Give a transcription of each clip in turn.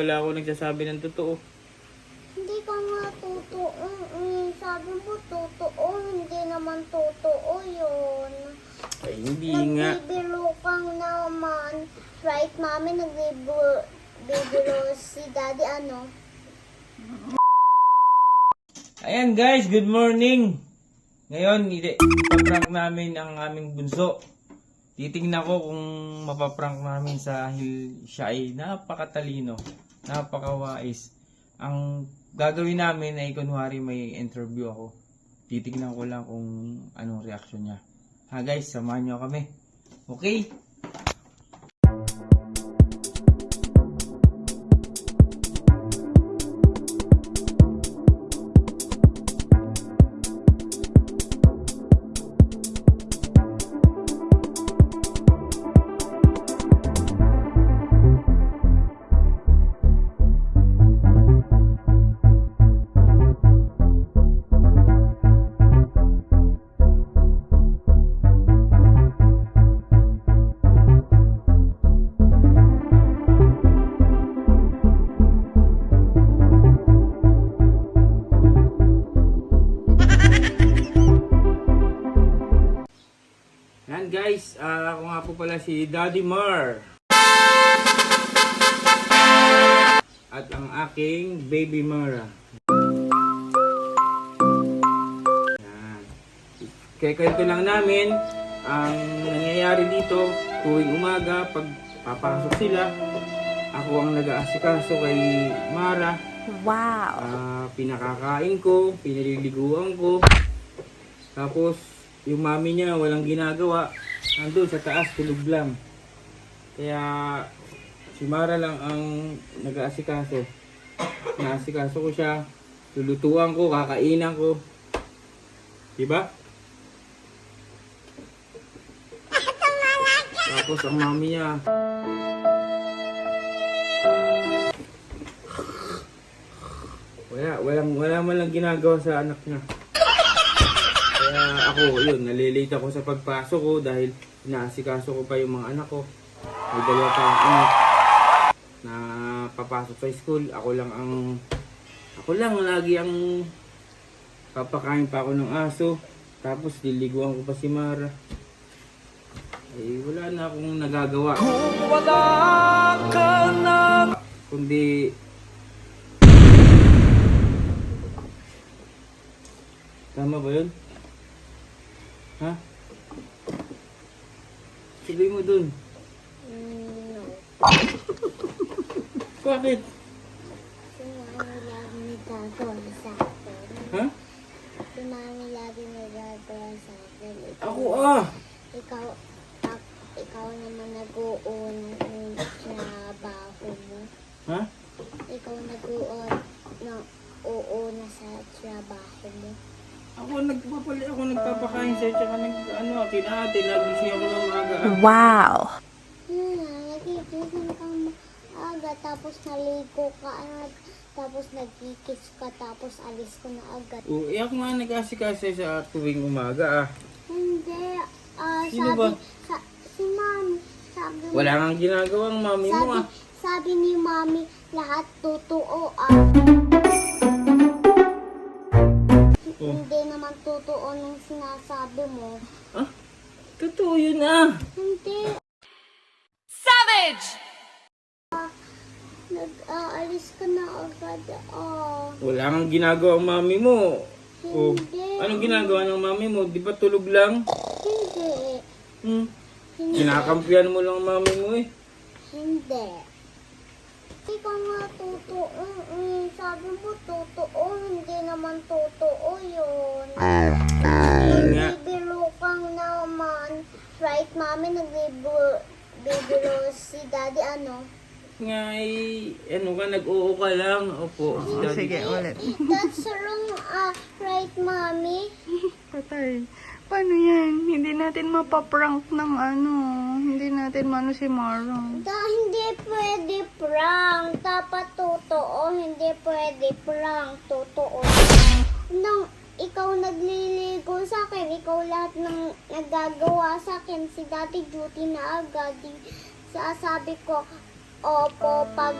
Wala ako nagsasabi ng totoo. Hindi ka nga totoo. Sabi mo totoo, hindi naman totoo yun. Ay, hindi nga. Nagbibiro kang naman. Right, mami? Nagbibiro si daddy ano? Ayan guys, good morning. Ngayon, ipaprank namin ang aming bunso. Titingnan ko kung mapaprank namin dahil siya ay napakatalino, napakawais. Ang gagawin namin ay kunwari may interview ako. Titingnan ko lang kung anong reaction niya. Ha guys, samahan niyo kami. Okay? Yan guys, ako nga po pala si Daddy Mar. At ang aking baby Mara. Yan. Kaya kwento lang namin ang nangyayari dito tuwing umaga pag papasok sila. Ako ang nag-aasikaso kay Mara. Wow! Pinakakain ko, pinaliliguan ko. Tapos yung mami niya walang ginagawa, nandun sa taas tulog lang. Kaya si Mara lang ang nag-aasikaso. Naasikaso ko siya, lulutuan ko, kakainan ko. Diba? Tapos ang mami niya wala man lang ginagawa sa anak niya. Kaya ako, yun, nalilate ako sa pagpasok ko dahil inaasikaso ko pa yung mga anak ko. May dalawa pa ang anak na papasok sa school. Ako lang lagi ang papakain pa ako ng aso. Tapos liliguan ko pa si Mara. Eh, wala na akong nagagawa. Kung wala ka na, kundi tama ba yun? Ha? Sabi mo dun. No. Bakit? Si mami lagi nagagawa sa akin. Ha? Si mami lagi nagagawa sa akin. Ako Ikaw naman nag-uuna ng trabaho mo. Ha? Ikaw uuna sa trabaho mo. Ako nagpapakain sa'yo tsaka kinahati, nagising ako ng maaga. Wow! Nagigising kang maaga, tapos naligo ka, tapos nagkikis ka, tapos alis ko na agad. Ako nga nag-aasikaso sa tuwing umaga Hindi, Sino ba? Si mami, sabi Wala kang ginagawa ang mami mo sabi ni mami, lahat totoo Hindi naman totoo nung sinasabi mo. Totoo yun Hindi. Savage! Nag-aalis ka na agad. Wala kang ginagawa ang mami mo. Hindi. Anong ginagawa ng mami mo? Di ba tulog lang? Hindi. Hindi. Kinakampihan mo lang ang mami mo Hindi. Hindi ka nga totoo. Sabi mo totoo, hindi naman totoo yun. Nagbibiro kang naman. Right, mami? Nagbibiro si daddy ano? Nag-oo ka lang. Opo. Sige, ulit. That's wrong, right, mami? Patay. Paano yan? Hindi natin mapaprank ng Hindi natin si Mara. Hindi pwede prank. Dapat totoo. Hindi pwede prank. Totoo. Nung ikaw nagliligo sa akin, ikaw lahat ng nagagawa sa akin, si Daddy duty na agad. Sasabi ko, Opo, pag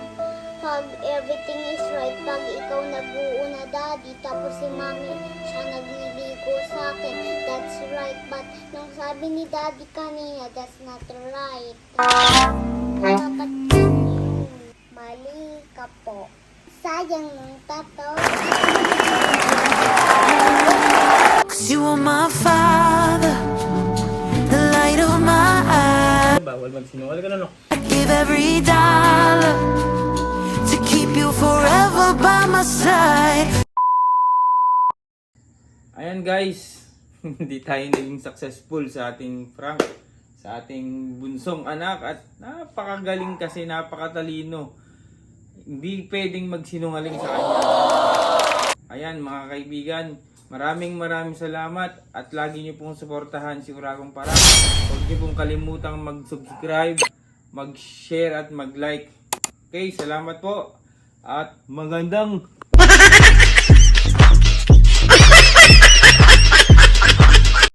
everything is right, pag ikaw nag-uuna, daddy, tapos si mami, siya nagliligo sa akin, that's right. But nung sabi ni daddy kanina, that's not right. Dapat yun. Mali ka po. Sayang ng tato. 'Cause you are my father, the light of my eyes. Bawal magsinungaling ka na, no? I give every dollar to keep you forever by my side. Ayan guys, hindi tayo naging successful sa ating prank, sa ating bunsong anak at napakagaling kasi, napakatalino. Hindi pwedeng magsinungaling sa kanya. Ayan mga kaibigan, maraming salamat at lagi niyo pong suportahan si Uragong Parang. Huwag niyo pong kalimutang mag-subscribe, mag-share at mag-like. Okay, salamat po at magandang